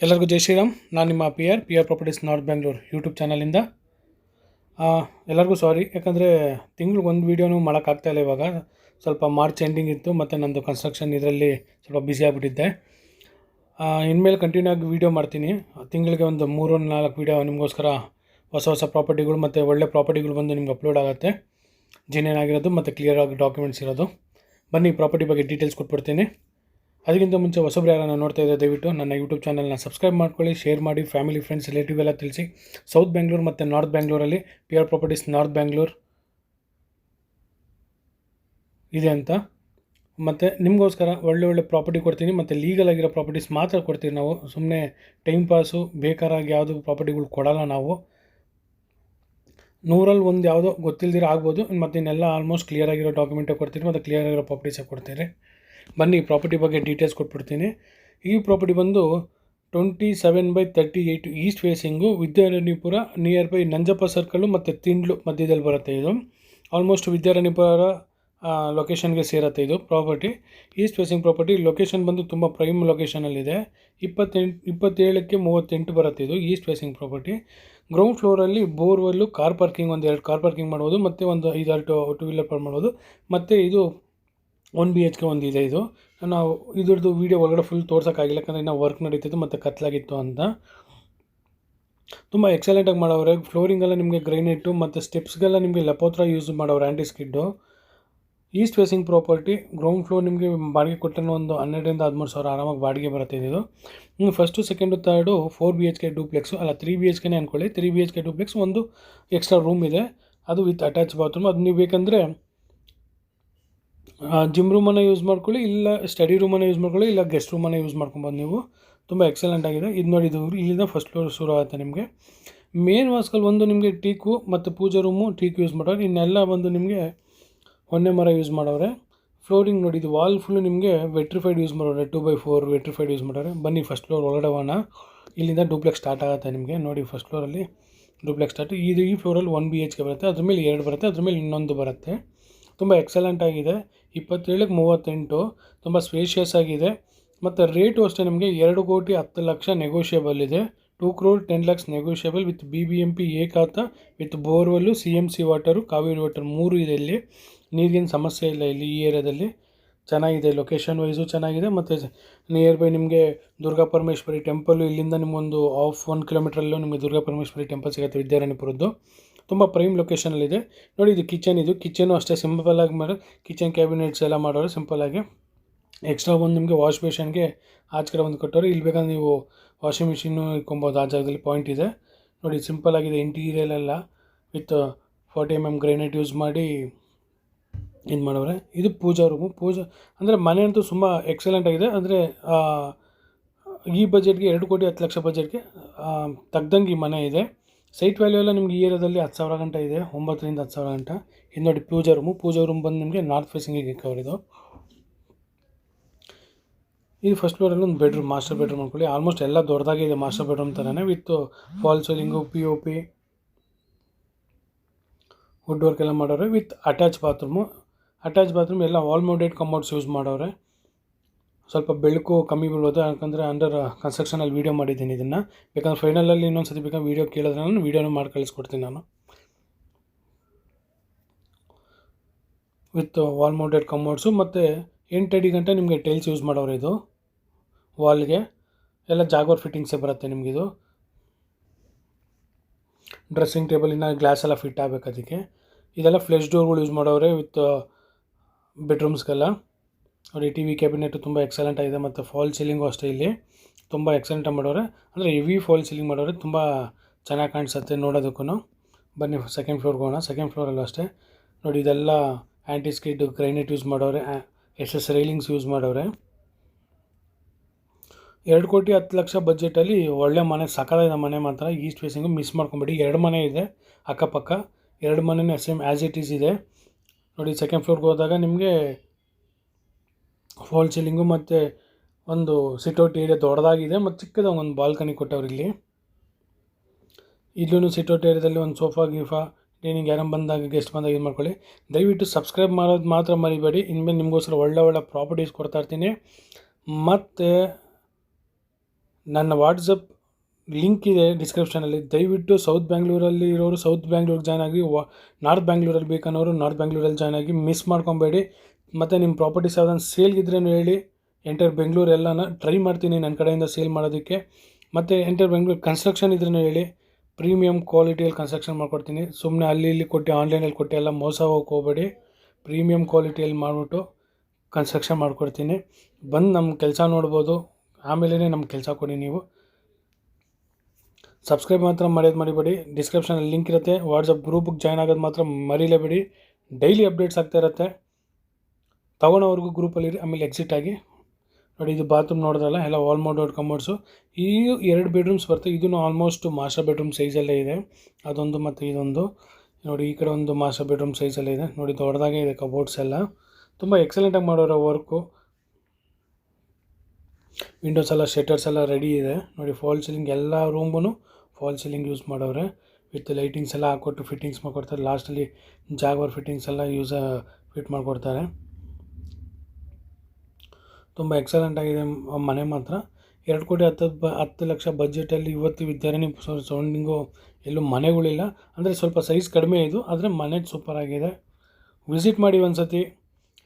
ಎಲ್ಲರಿಗೂ ಜೈ ಶ್ರೀರಾಮ್. ನಾನು ನಿಮ್ಮ P R properties north Bangalore YouTube ಚಾನಲಿಂದ. ಎಲ್ಲರಿಗೂ ಸಾರಿ, ಯಾಕಂದರೆ ತಿಂಗ್ಳಿಗೆ ಒಂದು ವೀಡಿಯೋನೂ ಮಾಡೋಕ್ಕಾಗ್ತಾಯಿಲ್ಲ. ಇವಾಗ ಸ್ವಲ್ಪ ಮಾರ್ಚ್ ಎಂಡಿಂಗ್ ಇತ್ತು ಮತ್ತು ನಂದು ಕನ್ಸ್ಟ್ರಕ್ಷನ್ ಇದರಲ್ಲಿ ಸ್ವಲ್ಪ ಬ್ಯುಸಿ ಆಗಿಬಿಟ್ಟಿದ್ದೆ. ಇನ್ಮೇಲೆ ಕಂಟಿನ್ಯೂ ಆಗಿ ವೀಡಿಯೋ ಮಾಡ್ತೀನಿ. ತಿಂಗಳಿಗೆ ಒಂದು 3-4 ವೀಡಿಯೋ ನಿಮಗೋಸ್ಕರ ಹೊಸ ಪ್ರಾಪರ್ಟಿಗಳು ಮತ್ತು ಒಳ್ಳೆ ಪ್ರಾಪರ್ಟಿಗಳು ಬಂದು ನಿಮ್ಗೆ ಅಪ್ಲೋಡ್ ಆಗುತ್ತೆ. ಜೆನ್ಯೂನ್ ಆಗಿರೋದು ಮತ್ತು ಕ್ಲಿಯರ್ ಆಗಿ ಡಾಕ್ಯುಮೆಂಟ್ಸ್ ಇರೋದು. ಬನ್ನಿ ಪ್ರಾಪರ್ಟಿ ಬಗ್ಗೆ ಡೀಟೇಲ್ಸ್ ಕೊಟ್ಬಿಡ್ತೀನಿ. ಅದಕ್ಕಿಂತ ಮುಂಚೆ ಹೊಸಬ್ರು ಯಾರನ್ನ ನೋಡ್ತಾ ಇದ್ದರೆ ದಯವಿಟ್ಟು ನನ್ನ ಯೂಟ್ಯೂಬ್ ಚಾನಲ್ನ ಸಬ್ಸ್ಕ್ರೈಬ್ ಮಾಡ್ಕೊಳ್ಳಿ, ಶೇರ್ ಮಾಡಿ, ಫ್ಯಾಮಿಲಿ ಫ್ರೆಂಡ್ಸ್ ರಿಲೇಟಿವ್ ಎಲ್ಲ ತಿಳಿಸಿ. ಸೌತ್ ಬ್ಯಾಂಗ್ಳೂರ್ ಮತ್ತು ನಾರ್ತ್ ಬ್ಯಾಂಗ್ಳೂರಲ್ಲಿ P R properties north Bangalore ಇದೆ ಅಂತ. ಮತ್ತು ನಿಮಗೋಸ್ಕರ ಒಳ್ಳೆ ಪ್ರಾಪರ್ಟಿ ಕೊಡ್ತೀನಿ ಮತ್ತು ಲೀಗಲ್ ಆಗಿರೋ ಪ್ರಾಪರ್ಟೀಸ್ ಮಾತ್ರ ಕೊಡ್ತೀವಿ ನಾವು. ಸುಮ್ಮನೆ ಟೈಮ್ ಪಾಸು ಬೇಕಾರಾಗಿ ಯಾವುದು ಪ್ರಾಪರ್ಟಿಗಳು ಕೊಡೋಲ್ಲ ನಾವು. 100ರಲ್ಲಿ ಒಂದು ಯಾವುದೋ ಗೊತ್ತಿಲ್ದಿರ ಆಗ್ಬೋದು, ಮತ್ತು ಇನ್ನೆಲ್ಲ ಆಲ್ಮೋಸ್ಟ್ ಕ್ಲಿಯರ್ ಆಗಿರೋ ಡಾಕ್ಯುಮೆಂಟೇ ಕೊಡ್ತೀನಿ ಮತ್ತು ಕ್ಲಿಯರ್ ಆಗಿರೋ ಪ್ರಾಪರ್ಟೀಸೇ ಕೊಡ್ತೀನಿ. ಬನ್ನಿ ಪ್ರಾಪರ್ಟಿ ಬಗ್ಗೆ ಡೀಟೇಲ್ಸ್ ಕೊಟ್ಬಿಡ್ತೀನಿ. ಈ ಪ್ರಾಪರ್ಟಿ ಬಂದು 27/38 East facing, Vidyaranyapura near by Nanjappa circle ಮತ್ತು ತಿಂಡ್ಲು ಮಧ್ಯದಲ್ಲಿ ಬರುತ್ತೆ. ಇದು ಆಲ್ಮೋಸ್ಟ್ ವಿದ್ಯಾರಣ್ಯಪುರ ಲೊಕೇಶನ್ಗೆ ಸೇರುತ್ತೆ ಇದು property. East facing property. Location ಬಂದು ತುಂಬ ಪ್ರೈಮ್ ಲೊಕೇಶನಲ್ಲಿದೆ. 27ಕ್ಕೆ 38 ಬರುತ್ತೆ ಇದು ಈಸ್ಟ್ ಫೇಸಿಂಗ್ ಪ್ರಾಪರ್ಟಿ. ಗ್ರೌಂಡ್ ಫ್ಲೋರಲ್ಲಿ borewell, car parking, 2 car parking ಮಾಡ್ಬೋದು ಮತ್ತು ಒಂದು 5-6 ಟೂ ವೀಲರ್ ಪಾರ್ಕ್ ಮಾಡ್ಬೋದು. ಮತ್ತು ಇದು 1 BHK ಒಂದಿದೆ. ಇದು ನಾವು ಇದ್ರದ್ದು ವೀಡಿಯೋ ಒಳಗಡೆ ಫುಲ್ ತೋರ್ಸೋಕ್ಕಾಗಿಲ್ಲ, ಯಾಕಂದರೆ ನಾವು ವರ್ಕ್ ನಡೀತಿತ್ತು ಮತ್ತು ಕತ್ಲಾಗಿತ್ತು ಅಂತ. ತುಂಬ ಎಕ್ಸಲೆಂಟಾಗಿ ಮಾಡವ್ರೆ. ಫ್ಲೋರಿಂಗೆಲ್ಲ ನಿಮಗೆ ಗ್ರೈನೇಟು ಮತ್ತು ಸ್ಟೆಪ್ಸ್ಗೆಲ್ಲ ನಿಮಗೆ ಲಪೋತ್ರ ಯೂಸ್ ಮಾಡವ್ರೆ, anti skid. East facing property. Ground floor ನಿಮಗೆ ಬಾಡಿಗೆ ಕೊಟ್ಟರೆ ಒಂದು 12,000-13,000 ಸಾವಿರ ಆರಾಮಾಗಿ ಬಾಡಿಗೆ ಬರುತ್ತೆ ಇದು. ಫಸ್ಟು, ಸೆಕೆಂಡು, ಥರ್ಡು 4 BHK ಡೂಪ್ಲೆಕ್ಸು, ಅಲ್ಲ 3 BHKನೇ ಅಂದ್ಕೊಳ್ಳಿ. 3 BHK ಡೂಪ್ಲೆಕ್ಸ್, ಒಂದು ಎಕ್ಸ್ಟ್ರಾ ರೂಮ್ ಇದೆ, ಅದು ವಿತ್ ಅಟ್ಯಾಚ್ ಬಾತ್ರೂಮ್. ಅದು ನೀವು ಬೇಕಂದರೆ ಜಿಮ್ ರೂಮನ್ನು ಯೂಸ್ ಮಾಡ್ಕೊಳ್ಳಿ, ಇಲ್ಲ ಸ್ಟಡಿ ರೂಮನ್ನು ಯೂಸ್ ಮಾಡ್ಕೊಳ್ಳಿ, ಇಲ್ಲ ಗೆಸ್ಟ್ ರೂಮನ್ನು ಯೂಸ್ ಮಾಡ್ಕೊಬೋದು ನೀವು. ತುಂಬ ಎಕ್ಸಲೆಂಟ್ ಆಗಿದೆ. ಇದು ನೋಡಿ, ಇದು ಇಲ್ಲಿಂದ ಫಸ್ಟ್ ಫ್ಲೋರ್ ಶುರು ಆಗುತ್ತೆ ನಿಮಗೆ. ಮೇನ್ ವಾಸ್ಕಲ್ಲಿ ಒಂದು ನಿಮಗೆ ಟೀಕು ಮತ್ತು ಪೂಜಾ ರೂಮು ಟೀಕು ಯೂಸ್ ಮಾಡೋರು. ಇನ್ನೆಲ್ಲ ಬಂದು ನಿಮಗೆ ಹೊನ್ನೆ ಮರ ಯೂಸ್ ಮಾಡವ್ರೆ. ಫ್ಲೋರಿಂಗ್ ನೋಡಿ, ಇದು ವಾಲ್ ಫುಲ್ಲು ನಿಮಗೆ ವೆಟ್ರಿಫೈಡ್ ಯೂಸ್ ಮಾಡೋರೆ, 2x4 ವೆಟ್ರಿಫೈಡ್ ಯೂಸ್ ಮಾಡೋರೆ. ಬನ್ನಿ ಫಸ್ಟ್ ಫ್ಲೋರ್ ಒಳಗಡೆ ಹೋಗೋಣ. ಇಲ್ಲಿಂದ ಡೂಪ್ಲೆಕ್ಸ್ ಸ್ಟಾರ್ಟ್ ಆಗುತ್ತೆ ನಿಮಗೆ. ನೋಡಿ, ಫಸ್ಟ್ ಫ್ಲೋರಲ್ಲಿ ಡೂಪ್ಲೆಕ್ಸ್ ಸ್ಟಾರ್ಟ್. ಈ ಫ್ಲೋರಲ್ಲಿ 1 BHK ಬರುತ್ತೆ, ಅದ್ರ ಮೇಲೆ 2 ಬರುತ್ತೆ, ಅದ್ರ ಮೇಲೆ ಇನ್ನೊಂದು ಬರುತ್ತೆ. ತುಂಬ ಎಕ್ಸಲೆಂಟ್ ಆಗಿದೆ. 27ಕ್ಕೆ 38, ತುಂಬ ಸ್ಪೇಷಿಯಸ್ ಆಗಿದೆ. ಮತ್ತು ರೇಟು ಅಷ್ಟೇ ನಿಮಗೆ 2,10,00,000 ನೆಗೋಷಿಯಬಲ್ ಇದೆ. 2,10,00,000 ನೆಗೋಷಿಯಬಲ್ ವಿತ್ BBMP ಖಾತಾ, with borewell, CMC water, Kaveri water 3 ಇದೆ. ಇಲ್ಲಿ ನೀರಿನ ಸಮಸ್ಯೆ ಇಲ್ಲ. ಇಲ್ಲಿ ಈ ಏರಿಯಾದಲ್ಲಿ ಚೆನ್ನಾಗಿದೆ. ಲೊಕೇಶನ್ ವೈಸು ಚೆನ್ನಾಗಿದೆ. ಮತ್ತು ನಿಯರ್ ಬೈ ನಿಮಗೆ ದುರ್ಗಾ ಪರಮೇಶ್ವರಿ ಟೆಂಪಲ್ಲು, ಇಲ್ಲಿಂದ ನಿಮಗೊಂದು 1 ಕಿಲೋಮೀಟ್ರಲ್ಲೂ ನಿಮಗೆ ದುರ್ಗಾ ಪರಮೇಶ್ವರಿ ಟೆಂಪಲ್ ಸಿಗುತ್ತೆ, ವಿದ್ಯಾರಣ್ಯಪುರದ್ದು. ತುಂಬ ಪ್ರೈಮ್ ಲೊಕೇಶನಲ್ಲಿದೆ. ನೋಡಿ, ಇದು ಕಿಚನ್. ಇದು ಕಿಚನು ಅಷ್ಟೇ ಸಿಂಪಲಾಗಿ ಮಾಡಿ, ಕಿಚನ್ ಕ್ಯಾಬಿನೆಟ್ಸ್ ಎಲ್ಲ ಮಾಡೋರು ಸಿಂಪಲಾಗಿ. ಎಕ್ಸ್ಟ್ರಾ ಒಂದು ನಿಮಗೆ ವಾಶ್ ಬೇಷನ್ಗೆ ಆಚೆ ಕಡೆ ಒಂದು ಕೊಟ್ಟವ್ರು. ಇಲ್ಲಿ ಬೇಕಾದ್ರೆ ನೀವು ವಾಷಿಂಗ್ ಮಿಷಿನ್ನು ಇಟ್ಕೊಬೋದು, ಆ ಜಾಗದಲ್ಲಿ ಪಾಯಿಂಟ್ ಇದೆ. ನೋಡಿ, ಸಿಂಪಲಾಗಿದೆ. ಇಂಟೀರಿಯರೆಲ್ಲ ವಿತ್ 40 mm ಗ್ರೈನೇಟ್ ಯೂಸ್ ಮಾಡಿ ಇದು ಮಾಡವ್ರೆ. ಇದು ಪೂಜಾ ರೂಮು. ಅಂದರೆ ಮನೆ ಅಂತೂ ತುಂಬ ಎಕ್ಸಲೆಂಟ್ ಆಗಿದೆ. ಅಂದರೆ ಈ ಬಜೆಟ್ಗೆ 2,10,00,000 ಬಜೆಟ್ಗೆ ತಗ್ದಂಗೆ ಈ ಮನೆ ಇದೆ. ಸೈಟ್ ವ್ಯಾಲ್ಯೂ ಎಲ್ಲ ನಿಮ್ಗೆ ಈ ಏರಿಯಾದಲ್ಲಿ 10,000 ಗಂಟ ಇದೆ, 9ರಿಂದ 10,000 ಗಂಟ. ಇದು ನೋಡಿ ಪೂಜಾ ರೂಮ್ ಬಂದು ನಿಮಗೆ ನಾರ್ತ್ ಫೇಸಿಂಗಿಗೆ ಕವರ್ ಇದು. ಇದು ಫಸ್ಟ್ ಫ್ಲೋರಲ್ಲಿ ಒಂದು ಬೆಡ್ರೂಮ್, ಮಾಸ್ಟರ್ ಬೆಡ್ರೂಮ್ ಅಂದ್ಕೊಳ್ಳಿ. ಆಲ್ಮೋಸ್ಟ್ ಎಲ್ಲ ದೊಡ್ಡದಾಗಿದೆ, ಮಾಸ್ಟರ್ ಬೆಡ್ರೂಮ್ ಥರನೇ, with fall ceiling, POP, wood work ಎಲ್ಲ ಮಾಡೋರೆ. ವಿತ್ ಅಟ್ಯಾಚ್ ಬಾತ್ರೂಮ್ ಎಲ್ಲ ವಾಲ್ ಮೌಂಟೆಡ್ ಕಮೋಡ್ಸ್ ಯೂಸ್ ಮಾಡೋರೆ. ಸ್ವಲ್ಪ ಬೆಳಕು ಕಮ್ಮಿ ಬೀಳ್ಬೋದು, ಯಾಕಂದರೆ ಅಂಡರ್ ಕನ್ಸ್ಟ್ರಕ್ಷನಲ್ಲಿ ವೀಡಿಯೋ ಮಾಡಿದ್ದೀನಿ ಇದನ್ನು. ಬೇಕಂದ್ರೆ ಫೈನಲಲ್ಲಿ ಇನ್ನೊಂದು ಸತಿ ಬೇಕಾದ್ರೆ ವೀಡಿಯೋ ಕೇಳಿದ್ರೆ ನಾನು ವೀಡಿಯೋನ ಮಾಡಿ ಕಳಿಸ್ಕೊಡ್ತೀನಿ ನಾನು. ವಿತ್ ವಾಲ್ ಮೌಂಟೆಡ್ ಕಮೋಡ್ಸು ಮತ್ತು 8 ಅಡಿ ಗಂಟೆ ನಿಮಗೆ ಟೈಲ್ಸ್ ಯೂಸ್ ಮಾಡೋರು. ಇದು ವಾಲ್ಗೆ ಎಲ್ಲ ಜಾಗ್ವಾರ್ ಫಿಟ್ಟಿಂಗ್ಸೇ ಬರುತ್ತೆ ನಿಮಗಿದು. ಡ್ರೆಸ್ಸಿಂಗ್ ಟೇಬಲಿನ ಗ್ಲಾಸ್ ಎಲ್ಲ ಫಿಟ್ ಆಗಬೇಕು ಅದಕ್ಕೆ. ಇದೆಲ್ಲ ಫ್ಲೆಶ್ ಡೋರ್ಗಳು ಯೂಸ್ ಮಾಡೋರೆ ವಿತ್ ಬೆಡ್ರೂಮ್ಸ್ಗೆಲ್ಲ. ನೋಡಿ, TV ಕ್ಯಾಬಿನೆಟು ತುಂಬ ಎಕ್ಸಲೆಂಟ್ ಆಗಿದೆ. ಮತ್ತು ಫಾಲ್ ಸೀಲಿಂಗು ಅಷ್ಟೇ ಇಲ್ಲಿ ತುಂಬ ಎಕ್ಸಲೆಂಟಾಗಿ ಮಾಡೋರೆ. ಅಂದರೆ ಹೆವಿ ಫಾಲ್ ಸೀಲಿಂಗ್ ಮಾಡೋರೆ, ತುಂಬ ಚೆನ್ನಾಗಿ ಕಾಣಿಸುತ್ತೆ ನೋಡೋದಕ್ಕೂ. ಬನ್ನಿ ಸೆಕೆಂಡ್ ಫ್ಲೋರ್ಗೆ ಹೋಗೋಣ. ಸೆಕೆಂಡ್ ಫ್ಲೋರಲ್ಲೂ ಅಷ್ಟೇ ನೋಡಿ, ಇದೆಲ್ಲ ಆ್ಯಂಟಿ ಸ್ಕಿಡ್ ಗ್ರೈನೇಟ್ ಯೂಸ್ ಮಾಡೋರೆ, SS ರೈಲಿಂಗ್ಸ್ ಯೂಸ್ ಮಾಡೋರೆ. 2,10,00,000 ಬಜೆಟಲ್ಲಿ ಒಳ್ಳೆ ಮನೆ, ಸಕ್ಕತ್ತಾಗಿದೆ ಮನೆ ಮಾತ್ರ. East facing miss ಮಾಡ್ಕೊಂಬೇಡಿ. 2 ಮನೆ ಇದೆ ಅಕ್ಕಪಕ್ಕ, 2 ಮನೆಯೂ ಸೇಮ್ ಆ್ಯಸ್ ಇಟ್ ಈಸ್ ಇದೆ. ನೋಡಿ, ಸೆಕೆಂಡ್ ಫ್ಲೋರ್ಗೆ ಹೋದಾಗ ನಿಮಗೆ ಫಾಲ್ ಸೀಲಿಂಗು ಮತ್ತು ಒಂದು ಸಿಟ್ಔಟ್ ಏರಿಯಾ ದೊಡ್ಡದಾಗಿದೆ ಮತ್ತು ಚಿಕ್ಕದಾಗಿ ಒಂದು ಬಾಲ್ಕನಿ ಕೊಟ್ಟವ್ರು ಇಲ್ಲಿ. ಇಲ್ಲೂ ಸಿಟ್ಔಟ್ ಏರಿಯಾದಲ್ಲಿ ಒಂದು ಸೋಫಾ ಡೈನಿಂಗ್ ಯಾರು ಬಂದಾಗ ಗೆಸ್ಟ್ ಬಂದಾಗ ಇದು ಮಾಡ್ಕೊಳ್ಳಿ. ದಯವಿಟ್ಟು ಸಬ್ಸ್ಕ್ರೈಬ್ ಮಾಡೋದು ಮಾತ್ರ ಮರಿಬೇಡಿ. ಇನ್ಮೇಲೆ ನಿಮಗೋಸ್ಕರ ಒಳ್ಳೆ ಪ್ರಾಪರ್ಟೀಸ್ ಕೊಡ್ತಾ ಇರ್ತೀನಿ. ಮತ್ತು ನನ್ನ ವಾಟ್ಸಪ್ ಲಿಂಕ್ ಇದೆ ಡಿಸ್ಕ್ರಿಪ್ಷನಲ್ಲಿ. ದಯವಿಟ್ಟು ಸೌತ್ ಬ್ಯಾಂಗ್ಳೂರಲ್ಲಿ ಇರೋರು ಸೌತ್ ಬ್ಯಾಂಗ್ಳೂರಿಗೆ ಜಾಯ್ನ್ ಆಗಿ, ನಾರ್ತ್ ಬ್ಯಾಂಗ್ಳೂರಲ್ಲಿ ಬೇಕನ್ನೋರು ನಾರ್ತ್ ಬ್ಯಾಂಗ್ಳೂರಲ್ಲಿ ಜಾಯ್ನ್ ಆಗಿ, ಮಿಸ್ ಮಾಡ್ಕೊಬೇಡಿ. ಮತ್ತು ನಿಮ್ಮ ಪ್ರಾಪರ್ಟೀಸ್ ಯಾವ್ದಾನ ಸೇಲ್ಗಿದ್ರೇನು ಹೇಳಿ, ಎಂಟರ್ ಬೆಂಗಳೂರು ಎಲ್ಲನ ಟ್ರೈ ಮಾಡ್ತೀನಿ ನನ್ನ ಕಡೆಯಿಂದ ಸೇಲ್ ಮಾಡೋದಕ್ಕೆ. ಮತ್ತು ಎಂಟರ್ ಬೆಂಗಳೂರು ಕನ್ಸ್ಟ್ರಕ್ಷನ್ ಇದ್ರೂ ಹೇಳಿ, ಪ್ರೀಮಿಯಮ್ ಕ್ವಾಲಿಟಿಯಲ್ಲಿ ಕನ್ಸ್ಟ್ರಕ್ಷನ್ ಮಾಡ್ಕೊಡ್ತೀನಿ. ಸುಮ್ಮನೆ ಅಲ್ಲಿ ಇಲ್ಲಿ ಕೊಟ್ಟು ಆನ್ಲೈನಲ್ಲಿ ಕೊಟ್ಟು ಎಲ್ಲ ಮೋಸ ಹೋಗಕ್ಕೆ ಹೋಗಬೇಡಿ. ಪ್ರೀಮಿಯಮ್ ಕ್ವಾಲಿಟಿಯಲ್ಲಿ ಮಾಡಿಬಿಟ್ಟು ಕನ್ಸ್ಟ್ರಕ್ಷನ್ ಮಾಡಿಕೊಡ್ತೀನಿ. ಬಂದು ನಮ್ಮ ಕೆಲಸ ನೋಡ್ಬೋದು, ಆಮೇಲೆ ನಮ್ಮ ಕೆಲಸ ಕೊಡಿ. ನೀವು ಸಬ್ಸ್ಕ್ರೈಬ್ ಮಾತ್ರ ಮಾಡೋದು ಮರಿಬೇಡಿ. ಡಿಸ್ಕ್ರಿಪ್ಷನಲ್ಲಿ ಲಿಂಕ್ ಇರುತ್ತೆ. ವಾಟ್ಸಪ್ ಗ್ರೂಪಿಗೆ ಜಾಯ್ನ್ ಆಗೋದು ಮಾತ್ರ ಮರಿಲೇಬೇಡಿ. ಡೈಲಿ ಅಪ್ಡೇಟ್ಸ್ ಆಗ್ತಾ ಇರುತ್ತೆ. ತೊಗೊಳೋವರೆಗೂ ಗ್ರೂಪಲ್ಲಿರಿ, ಆಮೇಲೆ ಎಕ್ಸಿಟ್ ಆಗಿ. ನೋಡಿ, ಇದು ಬಾತ್ರೂಮ್ ನೋಡಿದ್ರಲ್ಲ, ಎಲ್ಲ ವಾಲ್ ಮೌಂಟೆಡ್ ಕಮೋಡ್ಸು. ಈ 2 ಬೆಡ್ರೂಮ್ಸ್ ಬರ್ತವೆ. ಇದೂ ಆಲ್ಮೋಸ್ಟ್ ಮಾಸ್ಟರ್ ಬೆಡ್ರೂಮ್ ಸೈಜಲ್ಲೇ ಇದೆ, ಅದೊಂದು ಮತ್ತು ಇದೊಂದು. ನೋಡಿ, ಈ ಕಡೆ ಒಂದು ಮಾಸ್ಟರ್ ಬೆಡ್ರೂಮ್ ಸೈಜಲ್ಲೇ ಇದೆ. ನೋಡಿ, ದೊಡ್ಡದಾಗೆ ಇದೆ ಕಬೋರ್ಡ್ಸ್ ಎಲ್ಲ. ತುಂಬ ಎಕ್ಸಲೆಂಟಾಗಿ ಮಾಡೋರ ವರ್ಕು. ವಿಂಡೋಸ್ ಎಲ್ಲ, ಶಟರ್ಸ್ ಎಲ್ಲ ರೆಡಿ ಇದೆ. ನೋಡಿ, ಫಾಲ್ ಸೀಲಿಂಗ್ ಎಲ್ಲ ರೂಮೂ ಫಾಲ್ ಸೀಲಿಂಗ್ ಯೂಸ್ ಮಾಡೋರೆ. ವಿತ್ ಲೈಟಿಂಗ್ಸ್ ಎಲ್ಲ ಹಾಕ್ಕೊಟ್ಟು ಫಿಟ್ಟಿಂಗ್ಸ್ ಮಾಡಿಕೊಡ್ತಾರೆ. ಲಾಸ್ಟಲ್ಲಿ ಜಾಗ್ವಾರ್ ಫಿಟ್ಟಿಂಗ್ಸ್ ಎಲ್ಲ ಫಿಟ್ ಮಾಡಿಕೊಡ್ತಾರೆ. ತುಂಬ ಎಕ್ಸಲೆಂಟಾಗಿದೆ ಮನೆ ಮಾತ್ರ. 2,10,10,00,000 ಬಜೆಟಲ್ಲಿ ಇವತ್ತು ವಿದ್ಯಾರಣಿ ಸರೌಂಡಿಂಗು ಎಲ್ಲೂ ಮನೆಗಳಿಲ್ಲ. ಅಂದರೆ ಸ್ವಲ್ಪ ಸೈಜ್ ಕಡಿಮೆ ಇದು, ಆದರೆ ಮನೆ ಸೂಪರಾಗಿದೆ. ವಿಸಿಟ್ ಮಾಡಿ ಒಂದು ಸತಿ.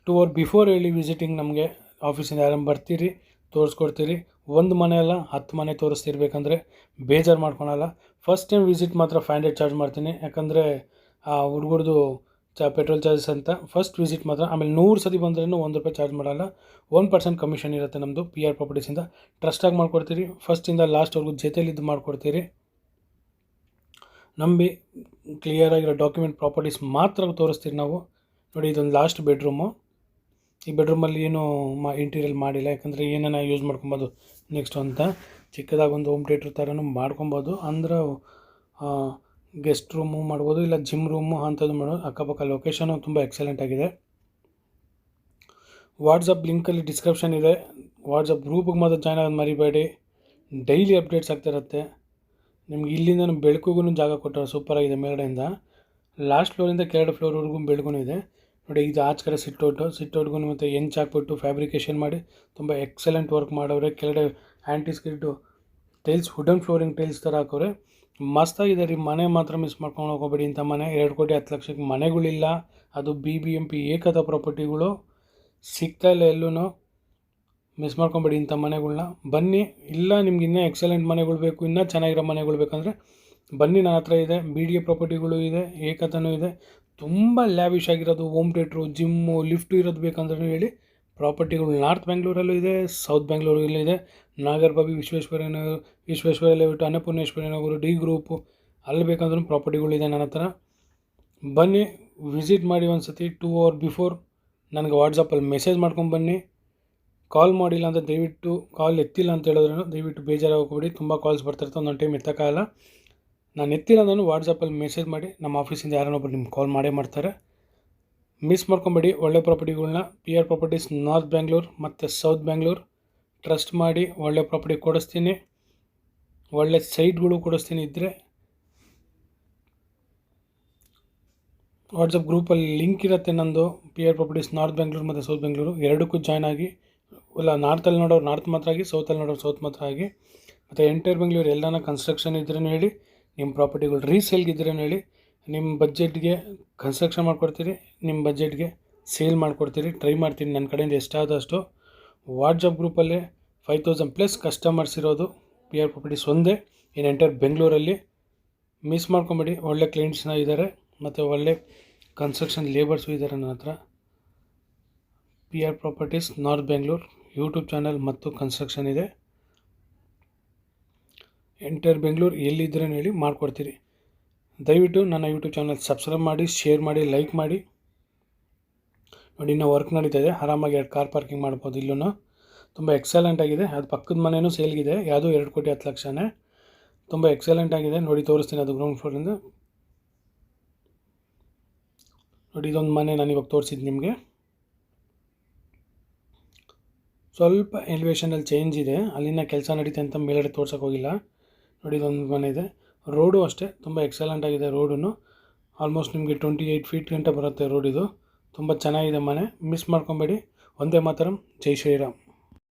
2 ಅವರ್ ಬಿಫೋರ್ ಹೇಳಿ ವಿಸಿಟಿಂಗ್. ನಮಗೆ ಆಫೀಸಿಂದ ಯಾರನ್ನು ಬರ್ತೀರಿ ತೋರಿಸ್ಕೊಡ್ತೀರಿ. ಒಂದು ಮನೆ ಅಲ್ಲ 10 ಮನೆ ತೋರಿಸ್ತಿರ್ಬೇಕಂದ್ರೆ ಬೇಜಾರು ಮಾಡ್ಕೊಳಲ್ಲ. ಫಸ್ಟ್ ಟೈಮ್ ವಿಸಿಟ್ ಮಾತ್ರ 500 ಚಾರ್ಜ್ ಮಾಡ್ತೀನಿ, ಯಾಕಂದರೆ ಆ ಹುಡುಗರದು ಪೆಟ್ರೋಲ್ ಚಾರ್ಜಸ್ ಅಂತ. ಫಸ್ಟ್ ವಿಸಿಟ್ ಮಾತ್ರ. ಆಮೇಲೆ 100 ಸತಿ ಬಂದ್ರೂ ₹1 ಚಾರ್ಜ್ ಮಾಡಲ್ಲ. 1% ಕಮಿಷನ್ ಇರುತ್ತೆ ನಮ್ಮದು PR ಪ್ರಾಪರ್ಟೀಸಿಂದ. ಟ್ರಸ್ಟಾಗಿ ಮಾಡ್ಕೊಡ್ತೀರಿ. ಫಸ್ಟಿಂದ ಲಾಸ್ಟ್ವರೆಗೂ ಜೊತೆಲಿದ್ದು ಮಾಡಿಕೊಡ್ತೀರಿ. ನಂಬಿ ಕ್ಲಿಯರಾಗಿರೋ ಡಾಕ್ಯುಮೆಂಟ್ ಪ್ರಾಪರ್ಟೀಸ್ ಮಾತ್ರ ತೋರಿಸ್ತೀರಿ ನಾವು. ನೋಡಿ, ಇದೊಂದು ಲಾಸ್ಟ್ ಬೆಡ್ರೂಮು. ಈ ಬೆಡ್ರೂಮಲ್ಲಿ ಏನು ಇಂಟೀರಿಯಲ್ ಮಾಡಿಲ್ಲ, ಯಾಕಂದರೆ ಏನೇನ ಯೂಸ್ ಮಾಡ್ಕೊಬೋದು ನೆಕ್ಸ್ಟ್ ಅಂತ. ಚಿಕ್ಕದಾಗಿ ಒಂದು ಹೋಮ್ ಥಿಯೇಟ್ರ್ ಥರನೂ ಮಾಡ್ಕೊಬೋದು. ಅಂದ್ರೆ ಗೆಸ್ಟ್ ರೂಮು ಮಾಡ್ಬೋದು, ಇಲ್ಲ ಜಿಮ್ ರೂಮು ಅಂಥದ್ದು ಮಾಡ್ಬೋದು. ಅಕ್ಕಪಕ್ಕ ಲೊಕೇಶನು ತುಂಬ ಎಕ್ಸಲೆಂಟ್ ಆಗಿದೆ. ವಾಟ್ಸಪ್ ಲಿಂಕಲ್ಲಿ ಡಿಸ್ಕ್ರಿಪ್ಷನ್ ಇದೆ. ವಾಟ್ಸಪ್ ಗ್ರೂಪಿಗೆ ಮಾತ್ರ ಜಾಯ್ನ್ ಆಗೋದು ಮರಿಬೇಡಿ. ಡೈಲಿ ಅಪ್ಡೇಟ್ಸ್ ಆಗ್ತಿರುತ್ತೆ. ನಿಮ್ಗೆ ಇಲ್ಲಿಂದ ಬೆಳಕಿಗೂ ಜಾಗ ಕೊಟ್ಟರೆ ಸೂಪರಾಗಿದೆ. ಮೇಲ್ಗಡೆಯಿಂದ ಲಾಸ್ಟ್ ಫ್ಲೋರಿಂದ ಕೆಳಗಡೆ ಫ್ಲೋರ್ವರೆಗೂ ಬೆಳಕು ಇದೆ. ನೋಡಿ, ಇದು ಆಚೆ ಕಡೆ ಸಿಟ್ಟೌಟ್ಗೂ ಮತ್ತು ಎಂಚ್ ಹಾಕ್ಬಿಟ್ಟು ಫ್ಯಾಬ್ರಿಕೇಷನ್ ಮಾಡಿ ತುಂಬ ಎಕ್ಸಲೆಂಟ್ ವರ್ಕ್ ಮಾಡೋರೆ. ಕೆಳಗಡೆ anti skid tiles, wooden flooring tiles ಥರ ಹಾಕೋರೆ. ಮಸ್ತಾಗಿದೆ ರೀ. ಮನೆ ಮಾತ್ರ ಮಿಸ್ ಮಾಡ್ಕೊಂಡು ಹೋಗೋಬೇಡಿ. ಇಂಥ ಮನೆ 2,10,00,000 ಮನೆಗಳಿಲ್ಲ. ಅದು BBMP ಏಕತಾ ಪ್ರಾಪರ್ಟಿಗಳು ಸಿಗ್ತಾಯಿಲ್ಲ ಎಲ್ಲೂ. ಮಿಸ್ ಮಾಡ್ಕೊಬೇಡಿ ಇಂಥ ಮನೆಗಳ್ನ. ಬನ್ನಿ. ಇಲ್ಲ ನಿಮ್ಗೆ ಇನ್ನೂ ಎಕ್ಸಲೆಂಟ್ ಮನೆಗಳು ಬೇಕು, ಇನ್ನೂ ಚೆನ್ನಾಗಿರೋ ಮನೆಗಳು ಬೇಕಂದರೆ ಬನ್ನಿ, ನನ್ನ ಹತ್ರ ಇದೆ. BDA ಪ್ರಾಪರ್ಟಿಗಳು ಇದೆ, ಏಕತಾನೂ ಇದೆ. ತುಂಬ ಲ್ಯಾವಿಶ್ ಆಗಿರೋದು, ಹೋಮ್ ಥಿಯೇಟ್ರು, ಜಿಮ್ಮು, ಲಿಫ್ಟು ಇರೋದು ಬೇಕಂದ್ರೂ ಹೇಳಿ. ಪ್ರಾಪರ್ಟಿಗಳು ನಾರ್ತ್ ಬ್ಯಾಂಗ್ಳೂರಲ್ಲೂ ಇದೆ, ಸೌತ್ ಬ್ಯಾಂಗ್ಳೂರಲ್ಲೂ ಇದೆ. ನಾಗರಬಾವಿ, ವಿಶ್ವೇಶ್ವರ ಲೇಔಟ್, ಅನ್ನಪೂರ್ಣೇಶ್ವರಿ ನಗರ, D ಗ್ರೂಪು, ಅಲ್ಲಿ ಬೇಕಂದ್ರೂ ಪ್ರಾಪರ್ಟಿಗಳಿದೆ ನನ್ನ ಹತ್ರ. ಬನ್ನಿ, ವಿಸಿಟ್ ಮಾಡಿ ಒಂದು ಸತಿ. 2 ಅವರ್ ಬಿಫೋರ್ ನನಗೆ ವಾಟ್ಸಪ್ಪಲ್ಲಿ ಮೆಸೇಜ್ ಮಾಡ್ಕೊಂಡು ಬನ್ನಿ. ಕಾಲ್ ಮಾಡಿಲ್ಲ ಅಂತ ದಯವಿಟ್ಟು, ಕಾಲ್ ಎತ್ತಿಲ್ಲ ಅಂತ ಹೇಳಿದ್ರೂ ದಯವಿಟ್ಟು ಬೇಜಾರಾಗೋಗ್ಬೇಡಿ. ತುಂಬ ಕಾಲ್ಸ್ ಬರ್ತಿರ್ತವೆ, ಒಂದೊಂದು ಟೈಮ್ ಎತ್ತಕ್ಕಾಗಲ್ಲ. ನಾನು ಎತ್ತಿಲ್ಲ ನಾನು ವಾಟ್ಸಪ್ಪಲ್ಲಿ ಮೆಸೇಜ್ ಮಾಡಿ, ನಮ್ಮ ಆಫೀಸಿಂದ ಯಾರನ್ನೊಬ್ಬರು ನಿಮ್ಗೆ ಕಾಲ್ ಮಾಡೇ ಮಾಡ್ತಾರೆ. ಮಿಸ್ ಮಾಡ್ಕೊಬೇಡಿ. ಒಳ್ಳೆ ಪ್ರಾಪರ್ಟಿಗಳ್ನ PR ಪ್ರಾಪರ್ಟೀಸ್ ನಾರ್ತ್ ಬ್ಯಾಂಗ್ಳೂರ್ ಮತ್ತು ಸೌತ್ ಬ್ಯಾಂಗ್ಳೂರ್ ಟ್ರಸ್ಟ್ ಮಾಡಿ ಒಳ್ಳೆ ಪ್ರಾಪರ್ಟಿ ಕೊಡಿಸ್ತೀನಿ. ಒಳ್ಳೆ ಸೈಟ್ಗಳು ಕೊಡಿಸ್ತೀನಿ. ಇದ್ದರೆ ವಾಟ್ಸಪ್ ಗ್ರೂಪಲ್ಲಿ ಲಿಂಕ್ ಇರುತ್ತೆ ನಂದು. PR ಪ್ರಾಪರ್ಟೀಸ್ ನಾರ್ತ್ ಬ್ಯಾಂಗ್ಳೂರ್ ಮತ್ತು ಸೌತ್ ಬ್ಯಾಂಗ್ಳೂರು ಎರಡಕ್ಕೂ ಜಾಯ್ನ್ ಆಗಿ. ಇಲ್ಲ ನಾರ್ತಲ್ಲಿ ನೋಡೋರು ನಾರ್ತ್ ಮಾತ್ರ ಆಗಿ, ಸೌತಲ್ಲಿ ನೋಡೋರು ಸೌತ್ ಮಾತ್ರ ಆಗಿ. ಮತ್ತು ಎಂಟೈರ್ ಬೆಂಗಳೂರು ಎಲ್ಲನ ಕನ್ಸ್ಟ್ರಕ್ಷನ್ ಇದ್ರೂ ಹೇಳಿ, ನಿಮ್ಮ ಪ್ರಾಪರ್ಟಿಗಳು ರೀಸೇಲ್ಗಿದ್ರೂ ಹೇಳಿ. ನಿಮ್ಮ ಬಜೆಟ್ಗೆ ಕನ್ಸ್ಟ್ರಕ್ಷನ್ ಮಾಡಿಕೊಡ್ತೀರಿ, ನಿಮ್ಮ ಬಜೆಟ್ಗೆ ಸೇಲ್ ಮಾಡಿಕೊಡ್ತೀರಿ. ಟ್ರೈ ಮಾಡ್ತೀನಿ ನನ್ನ ಕಡೆಯಿಂದ ಎಷ್ಟಾದಷ್ಟು. ವಾಟ್ಸಪ್ ಗ್ರೂಪಲ್ಲಿ 5,000+ ಕಸ್ಟಮರ್ಸ್ ಇರೋದು PR ಪ್ರಾಪರ್ಟೀಸ್ ಒಂದೇ ಇನ್ನು ಎಂಟೈರ್ ಬೆಂಗಳೂರಲ್ಲಿ. ಮಿಸ್ ಮಾಡ್ಕೊಬೇಡಿ. ಒಳ್ಳೆ ಕ್ಲೈಂಟ್ಸ್ನ ಇದ್ದಾರೆ ಮತ್ತು ಒಳ್ಳೆ ಕನ್ಸ್ಟ್ರಕ್ಷನ್ ಲೇಬರ್ಸು ಇದ್ದಾರೆ ನನ್ನ ಹತ್ರ. PR properties north Bangalore YouTube channel ಮತ್ತು ಕನ್ಸ್ಟ್ರಕ್ಷನ್ ಇದೆ. ಎಂಟೈರ್ ಬೆಂಗಳೂರು ಎಲ್ಲಿದ್ದರೂ ಹೇಳಿ ಮಾಡಿಕೊಡ್ತೀರಿ. ದಯವಿಟ್ಟು ನನ್ನ ಯೂಟ್ಯೂಬ್ ಚಾನಲ್ ಸಬ್ಸ್ಕ್ರೈಬ್ ಮಾಡಿ, ಶೇರ್ ಮಾಡಿ, ಲೈಕ್ ಮಾಡಿ. ನೋಡಿ, ಇನ್ನೂ ವರ್ಕ್ ನಡೀತಾಯಿದೆ. ಆರಾಮಾಗಿ 2 ಕಾರ್ ಪಾರ್ಕಿಂಗ್ ಮಾಡ್ಬೋದು. ಇಲ್ಲೂ ತುಂಬ ಎಕ್ಸಲೆಂಟ್ ಆಗಿದೆ. ಅದು ಪಕ್ಕದ ಮನೆಯೂ ಸೇಲ್ಗಿದೆ, ಯಾವುದೋ 2,10,00,000. ತುಂಬ ಎಕ್ಸಲೆಂಟ್ ಆಗಿದೆ. ನೋಡಿ, ತೋರಿಸ್ತೀನಿ ಅದು ಗ್ರೌಂಡ್ ಫ್ಲೋರಿಂದ. ನೋಡಿ, ಇದೊಂದು ಮನೆ ನಾನು ಇವಾಗ ತೋರಿಸಿದ್ದು ನಿಮಗೆ. ಸ್ವಲ್ಪ ಎಲಿವೇಷನಲ್ಲಿ ಚೇಂಜ್ ಇದೆ, ಅಲ್ಲಿನ ಕೆಲಸ ನಡೀತೆ ಅಂತ ಮೇಲ್ಗಡೆ ತೋರ್ಸೋಕೆ ಹೋಗಿಲ್ಲ. ನೋಡಿ, ಇದೊಂದು ಮನೆ ಇದೆ. ರೋಡು ಅಷ್ಟೇ ತುಂಬ ಎಕ್ಸಲೆಂಟ್ ಆಗಿದೆ. ರೋಡೂ ಆಲ್ಮೋಸ್ಟ್ ನಿಮಗೆ 28 ಫೀಟ್ ಗಂಟೆ ಬರುತ್ತೆ ರೋಡ್. ಇದು ತುಂಬ ಚೆನ್ನಾಗಿದೆ ಮನೆ. ಮಿಸ್ ಮಾಡ್ಕೊಬೇಡಿ. ಒಂದೇ ಮಾತರಂ. ಜೈ ಶ್ರೀರಾಮ್.